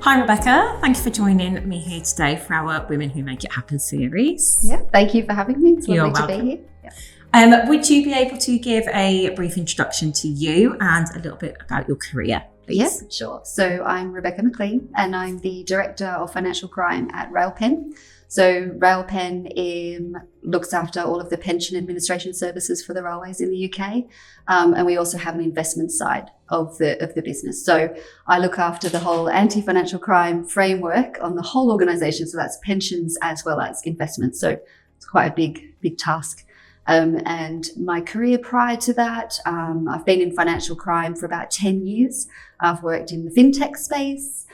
Hi Rebecca, thank you for joining me here today for our Women Who Make It Happen series. Yeah, thank you for having me. It's lovely to be here. Yeah. Would you be able to give a brief introduction to you and a little bit about your career, please? Yes, sure. So I'm Rebecca McLean and I'm the Director of Financial Crime at Railpen. So Railpen looks after all of the pension administration services for the railways in the UK. And we also have an investment side of the business. So I look after the whole anti-financial crime framework on the whole organisation. So that's pensions as well as investments. So it's quite a big task. And my career prior to that, I've been in financial crime for about 10 years. I've worked in the fintech space,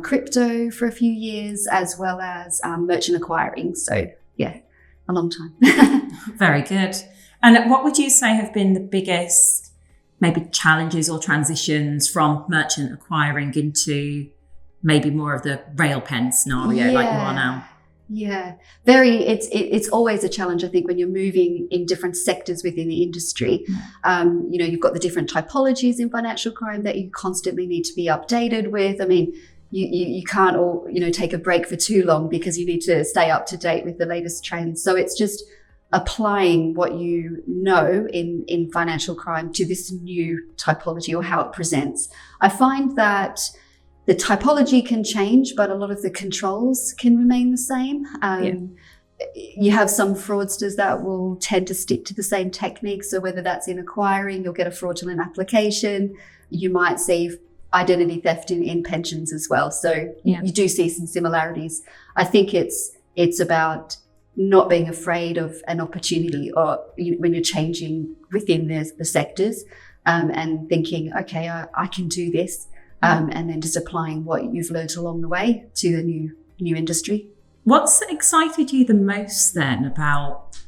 crypto for a few years, as well as merchant acquiring. So yeah, a long time. Very good. And what would you say have been the biggest maybe challenges or transitions from merchant acquiring into maybe more of the Railpen scenario like you are now? Yeah, it's always a challenge, I think, when you're moving in different sectors within the industry. You've got the different typologies in financial crime that you constantly need to be updated with. I mean, you can't take a break for too long because you need to stay up to date with the latest trends. So it's just applying what you know in financial crime to this new typology or how it presents. I find that the typology can change, but a lot of the controls can remain the same. You have some fraudsters that will tend to stick to the same techniques. So whether that's in acquiring, you'll get a fraudulent application. You might see identity theft in pensions as well. So you do see some similarities. I think it's about not being afraid of an opportunity or when you're changing within the sectors and thinking, okay, I can do this. And then just applying what you've learned along the way to the new industry. What's excited you the most then about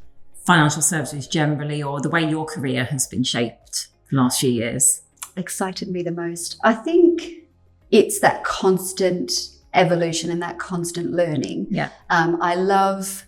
financial services generally, or the way your career has been shaped the last few years? Excited me the most? I think it's that constant evolution and that constant learning. Yeah. I love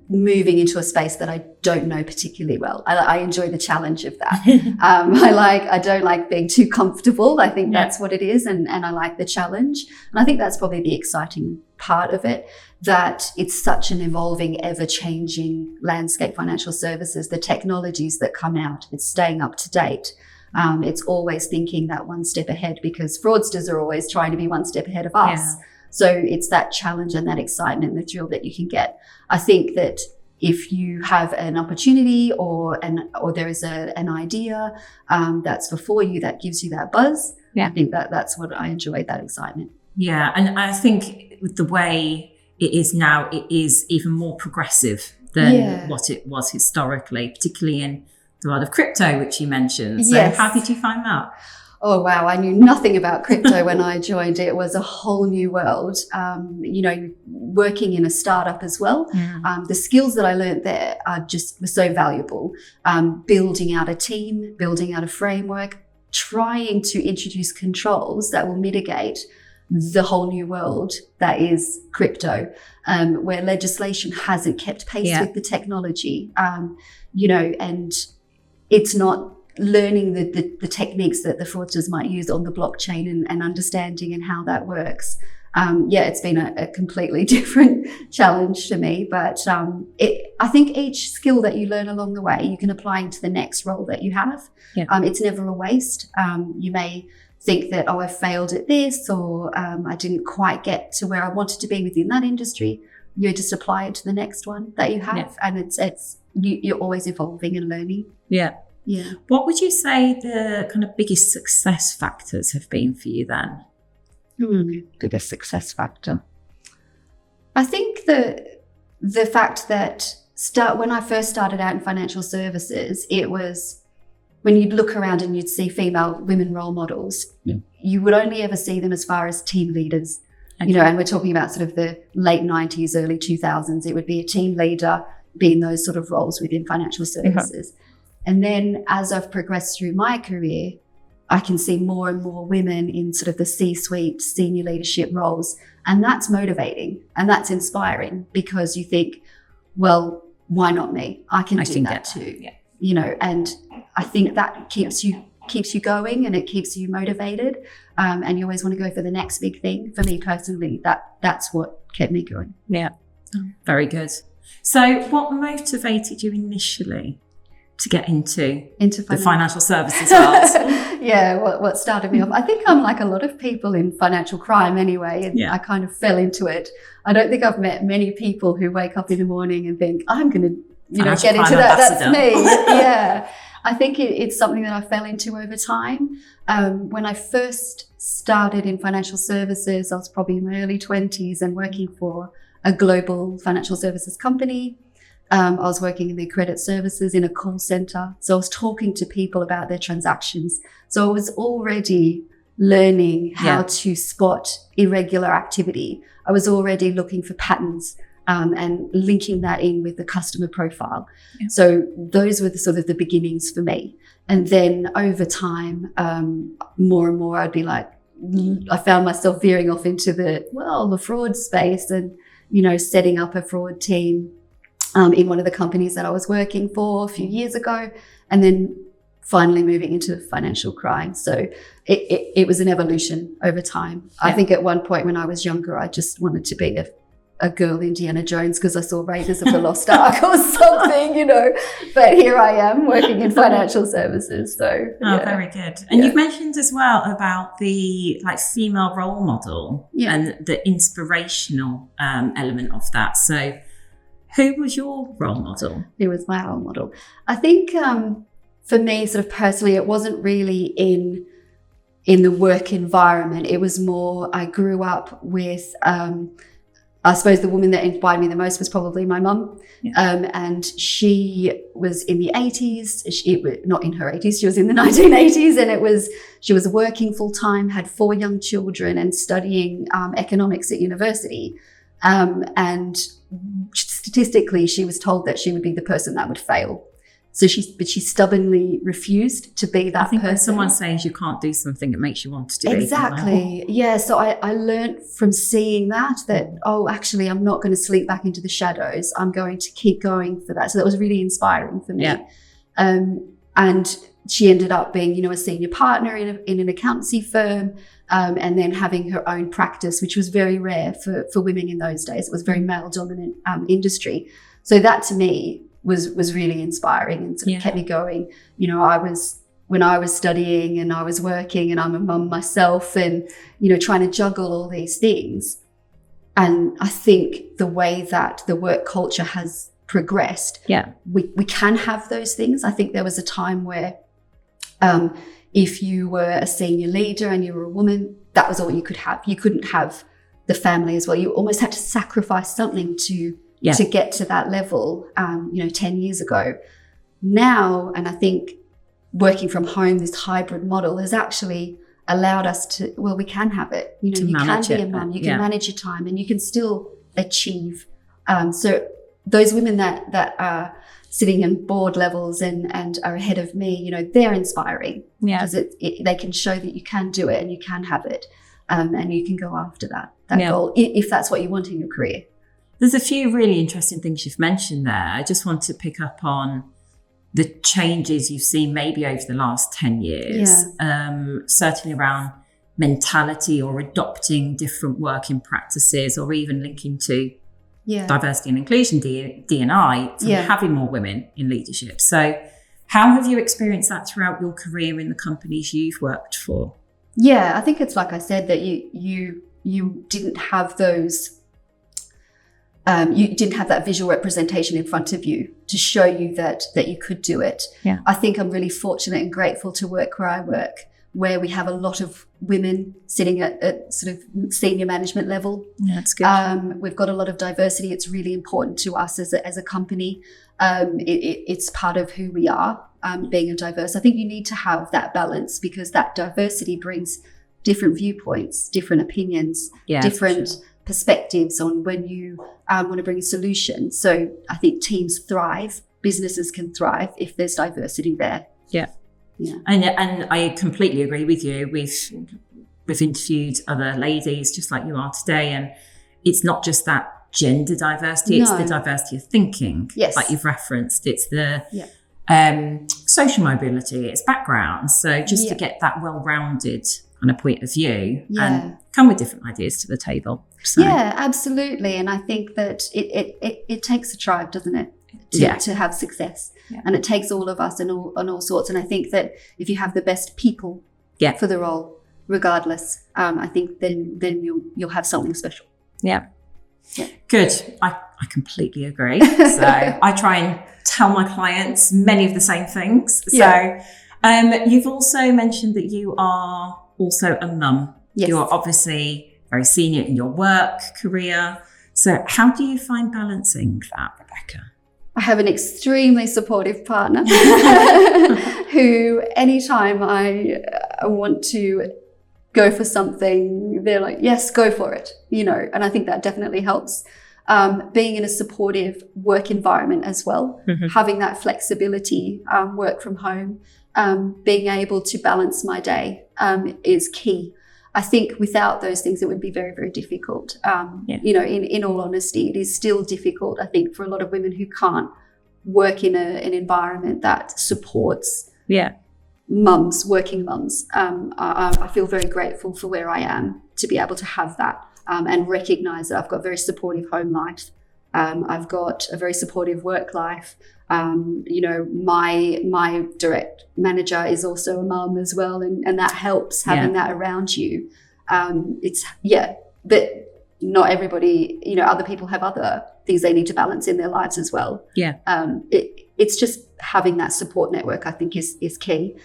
moving into a space that I don't know particularly well. I enjoy the challenge of that. I don't like being too comfortable. I think that's what it is. And I like the challenge. And I think that's probably the exciting part of it, that it's such an evolving, ever-changing landscape, financial services, the technologies that come out, it's staying up to date. It's always thinking that one step ahead because fraudsters are always trying to be one step ahead of us. Yeah. So it's that challenge and that excitement and the thrill that you can get. I think that if you have an opportunity or there is an idea that's before you that gives you that buzz, I think that's what I enjoy, that excitement. Yeah, and I think with the way it is now, it is even more progressive than what it was historically, particularly in the world of crypto, which you mentioned. So how did you find that? Oh, wow. I knew nothing about crypto when I joined. It was a whole new world. Working in a startup as well. The skills that I learned there were so valuable. Building out a team, building out a framework, trying to introduce controls that will mitigate the whole new world that is crypto, where legislation hasn't kept pace with the technology, and it's not learning the techniques that the fraudsters might use on the blockchain and understanding and how that works. It's been a completely different challenge to me, but I think each skill that you learn along the way, you can apply into the next role that you have. It's never a waste. You may think that, I failed at this, or I didn't quite get to where I wanted to be within that industry. You just apply it to the next one that you have, and you're always evolving and learning. Yeah. What would you say the kind of biggest success factors have been for you then? Biggest success factor. I think the fact that when I first started out in financial services, it was when you'd look around and you'd see women role models, you would only ever see them as far as team leaders. Okay. And we're talking about sort of the late 90s, early 2000s. It would be a team leader being those sort of roles within financial services. And then as I've progressed through my career, I can see more and more women in sort of the C-suite, senior leadership roles. And that's motivating and that's inspiring because you think, well, why not me? I can do that too. Yeah. And I think that keeps you keeps you going and it keeps you motivated. And you always want to go for the next big thing. For me personally, that's what kept me going. Yeah. Very good. So what motivated you initially to get into the financial services world? Yeah, what started me off? I think I'm like a lot of people in financial crime anyway, and I kind of fell into it. I don't think I've met many people who wake up in the morning and think, I'm going to get into that. That's me. Yeah. I think it's something that I fell into over time. When I first started in financial services, I was probably in my early 20s and working for a global financial services company. I was working in their credit services in a call center. So I was talking to people about their transactions. So I was already learning how to spot irregular activity. I was already looking for patterns and linking that in with the customer profile. Yeah. So those were the sort of the beginnings for me. And then over time, more and more, I'd be like, I found myself veering off into the fraud space and, setting up a fraud team in one of the companies that I was working for a few years ago, and then finally moving into financial crime. So it was an evolution over time. Yeah. I think at one point when I was younger, I just wanted to be a girl Indiana Jones because I saw Raiders of the Lost Ark or something, But here I am working in financial services. So very good. And you've mentioned as well about the female role model and the inspirational element of that. So who was your role model? Who was my role model? I think for me, sort of personally, it wasn't really in the work environment. It was more, I grew up with, I suppose the woman that inspired me the most was probably my mum. Yeah. And she was in the 80s, not in her 80s, she was in the 1980s. And she was working full time, had 4 young children and studying economics at university. And statistically, she was told that she would be the person that would fail. So she stubbornly refused to be that person. I think when someone says you can't do something, it makes you want to do it. Exactly. Yeah. So I learned from seeing that, actually, I'm not going to sleep back into the shadows. I'm going to keep going for that. So that was really inspiring for me. Yeah. And she ended up being, a senior partner in an accountancy firm, and then having her own practice, which was very rare for women in those days. It was a very male dominant industry. So that to me was really inspiring and sort of kept me going. When I was studying and I was working and I'm a mum myself and, trying to juggle all these things. And I think the way that the work culture has progressed, we can have those things. I think there was a time where if you were a senior leader and you were a woman, that was all you could have. You couldn't have the family as well. You almost had to sacrifice something to get to that level, 10 years ago. Now, and I think working from home, this hybrid model has actually allowed us to, we can have it. You can be a mum, you can manage your time and you can still achieve. So those women that are sitting in board levels and are ahead of me, they're inspiring because they can show that you can do it and you can have it, and you can go after that goal if that's what you want in your career. There's a few really interesting things you've mentioned there. I just want to pick up on the changes you've seen maybe over the last 10 years, certainly around mentality or adopting different working practices or even linking to diversity and inclusion, D&I, having more women in leadership. So how have you experienced that throughout your career in the companies you've worked for? Yeah, I think it's like I said, that you didn't have those, you didn't have that visual representation in front of you to show you that you could do it. Yeah. I think I'm really fortunate and grateful to work where I work, where we have a lot of women sitting at sort of senior management level. Yeah, that's good. We've got a lot of diversity. It's really important to us as a company. It's part of who we are, being a diverse. I think you need to have that balance because that diversity brings different viewpoints, different opinions, different perspectives on when you want to bring a solution. So I think teams thrive, businesses can thrive if there's diversity there. Yeah. Yeah. And I completely agree with you. We've interviewed other ladies just like you are today, and it's not just that gender diversity, it's the diversity of thinking, like you've referenced. It's the social mobility, it's background. So just to get that well-rounded kind of point of view and come with different ideas to the table. So. Yeah, absolutely. And I think that it takes a tribe, doesn't it, to have success. Yeah. And it takes all of us and all sorts. And I think that if you have the best people for the role, regardless, I think then you'll have something special. Yeah. Good. I completely agree. So I try and tell my clients many of the same things. So you've also mentioned that you are also a mum. Yes. You're obviously very senior in your work career. So how do you find balancing that, Rebecca? I have an extremely supportive partner who anytime I want to go for something, they're like, yes, go for it, and I think that definitely helps. Being in a supportive work environment as well, having that flexibility, work from home, being able to balance my day is key. I think without those things, it would be very, very difficult. In all honesty, it is still difficult, I think, for a lot of women who can't work in an environment that supports working mums. I feel very grateful for where I am to be able to have that and recognize that I've got a very supportive home life. I've got a very supportive work life. My direct manager is also a mum as well, and that helps having that around you. But not everybody, other people have other things they need to balance in their lives as well. Yeah. It's just having that support network, I think, is key.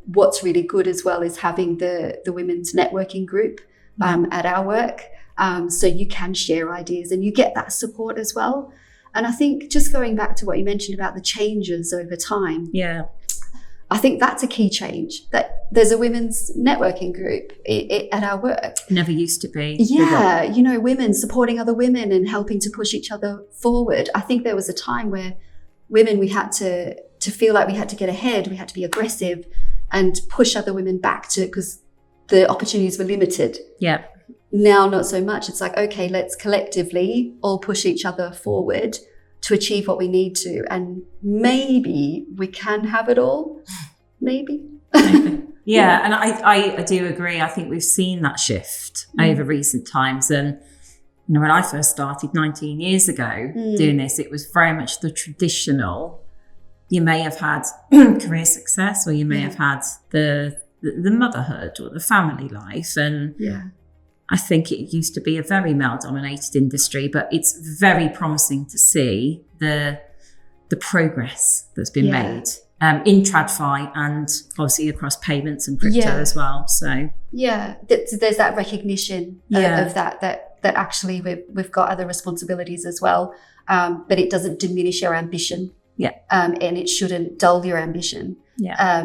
What's really good as well is having the women's networking group at our work. So you can share ideas and you get that support as well. And I think just going back to what you mentioned about the changes over time. Yeah. I think that's a key change, that there's a women's networking group at our work. Never used to be. Yeah. Women supporting other women and helping to push each other forward. I think there was a time where women, we had to feel like we had to get ahead. We had to be aggressive and push other women back because the opportunities were limited. Yeah. Now, not so much. It's like, okay, let's collectively all push each other forward to achieve what we need to. And maybe we can have it all. Maybe. Yeah. And I do agree. I think we've seen that shift over recent times. And, when I first started 19 years ago doing this, it was very much the traditional. You may have had career success, or you may have had the motherhood or the family life. And I think it used to be a very male-dominated industry, but it's very promising to see the progress that's been made in TradFi and obviously across payments and crypto as well. So there's that recognition of that actually we've got other responsibilities as well, but it doesn't diminish our ambition. Yeah, and it shouldn't dull your ambition. Yeah.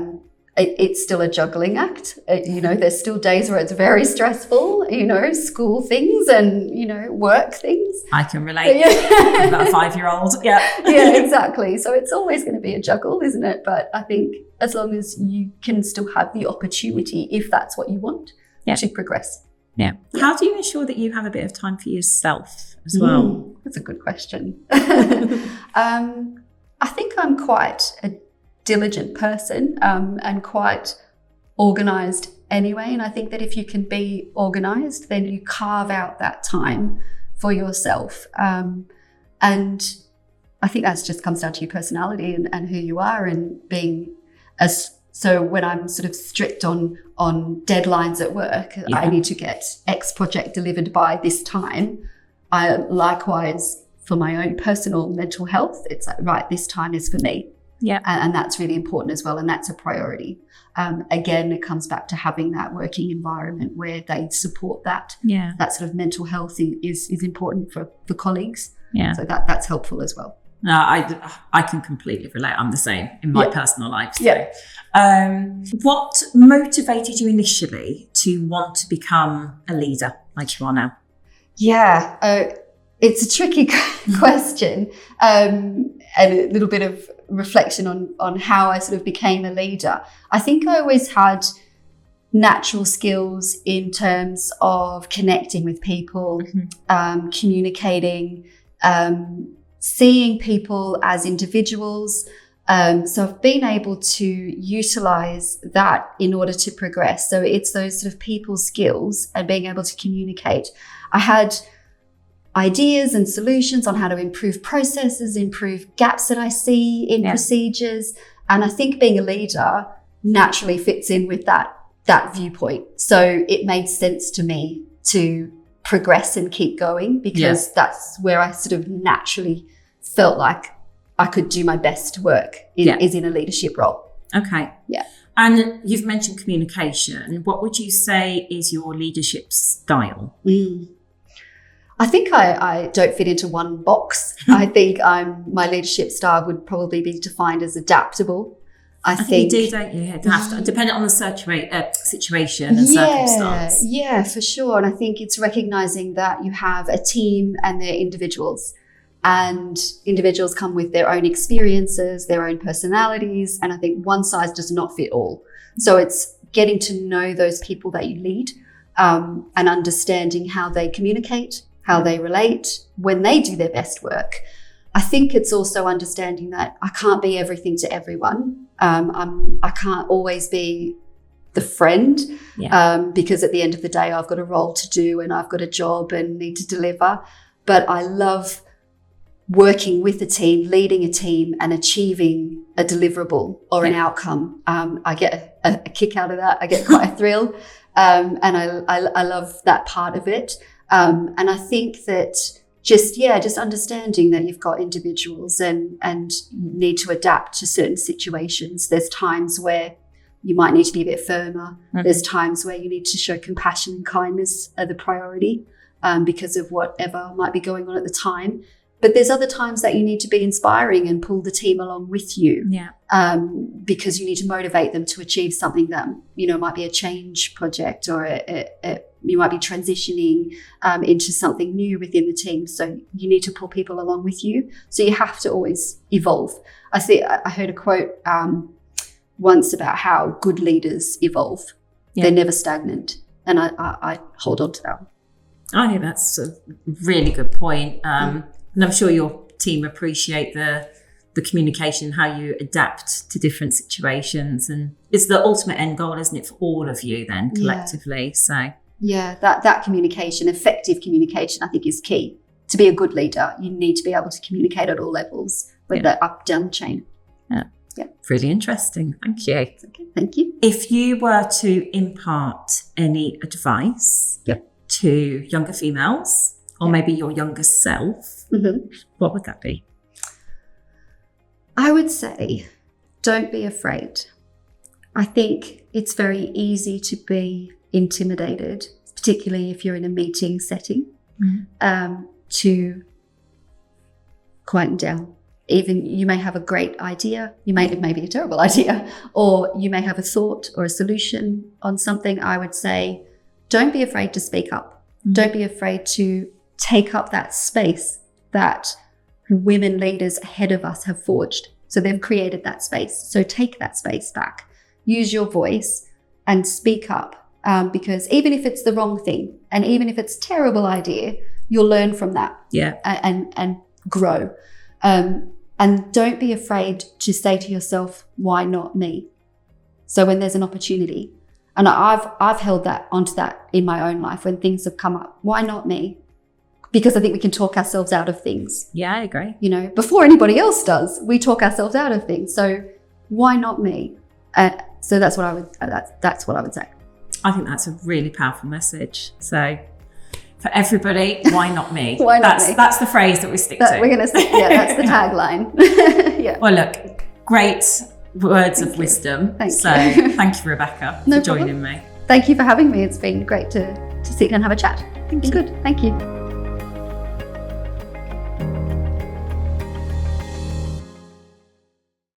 It's still a juggling act. There's still days where it's very stressful, school things and, work things. I can relate. I've got a 5-year-old. Yeah. Yeah, exactly. So it's always going to be a juggle, isn't it? But I think as long as you can still have the opportunity, if that's what you want, to progress. Yeah. How do you ensure that you have a bit of time for yourself as well? That's a good question. I think I'm quite a diligent person and quite organized anyway. And I think that if you can be organized, then you carve out that time for yourself. And I think that just comes down to your personality and who you are, and being so when I'm sort of strict on deadlines at work, I need to get X project delivered by this time. I likewise, for my own personal mental health, it's like, right, this time is for me. Yeah. And that's really important as well. And that's a priority. Again, it comes back to having that working environment where they support that. Yeah. That sort of mental health is important for colleagues. Yeah. So that's helpful as well. No, I can completely relate. I'm the same in my personal life. So. Yeah. What motivated you initially to want to become a leader like you are now? Yeah. It's a tricky question, and a little bit of reflection on how I sort of became a leader. I think I always had natural skills in terms of connecting with people, communicating, seeing people as individuals, So I've been able to utilize that in order to progress. So it's those sort of people skills and being able to communicate. I had ideas and solutions on how to improve processes, improve gaps that I see in procedures. And I think being a leader naturally fits in with that viewpoint. So it made sense to me to progress and keep going, because that's where I sort of naturally felt like I could do my best work is in a leadership role. Okay. Yeah. And you've mentioned communication. What would you say is your leadership style? I think I don't fit into one box. I think my leadership style would probably be defined as adaptable. I think you do, don't you? Depending on the situation and circumstance. Yeah, for sure. And I think it's recognizing that you have a team and they're individuals. And individuals come with their own experiences, their own personalities. And I think one size does not fit all. So it's getting to know those people that you lead, and understanding how they communicate, how they relate when they do their best work. I think it's also understanding that I can't be everything to everyone. I can't always be the friend, because at the end of the day, I've got a role to do and I've got a job and need to deliver. But I love working with a team, leading a team and achieving a deliverable or an outcome. I get a kick out of that. I get quite a thrill. And I love that part of it. And I think that just understanding that you've got individuals and need to adapt to certain situations. There's times where you might need to be a bit firmer. Mm-hmm. There's times where you need to show compassion and kindness are the priority, because of whatever might be going on at the time. But there's other times that you need to be inspiring and pull the team along with you, because you need to motivate them to achieve something that, might be a change project, or you might be transitioning into something new within the team. So you need to pull people along with you. So you have to always evolve. I heard a quote once about how good leaders evolve. Yeah. They're never stagnant. And I hold on to that. I think that's a really good point. And I'm sure your team appreciate the communication, how you adapt to different situations. And it's the ultimate end goal, isn't it, for all of you then collectively? Yeah. So yeah, that communication, effective communication, I think is key. To be a good leader, you need to be able to communicate at all levels, whether up, down the chain. Yeah. Really interesting. Thank you. Okay, thank you. If you were to impart any advice to younger females, or maybe your younger self, what would that be? I would say, don't be afraid. I think it's very easy to be intimidated, particularly if you're in a meeting setting, to quieten down. Even you may have a great idea, it may be a terrible idea, or you may have a thought or a solution on something. I would say, don't be afraid to speak up. Don't be afraid to take up that space that women leaders ahead of us have forged. So they've created that space. So take that space back. Use your voice and speak up, because even if it's the wrong thing and even if it's a terrible idea, you'll learn from that and grow. And don't be afraid to say to yourself, why not me? So when there's an opportunity, and I've held that onto that in my own life when things have come up, why not me? Because I think we can talk ourselves out of things. Yeah, I agree. Before anybody else does, we talk ourselves out of things. So why not me? So that's what I would say. I think that's a really powerful message. So for everybody, why not me? Why not me? That's the phrase that we stick to. We're going to stick. Yeah, that's the tagline. Yeah. Well, look, great words of wisdom. Thank you. Thank you, Rebecca, for joining me. Thank you for having me. It's been great to sit and have a chat. It's good. Thank you.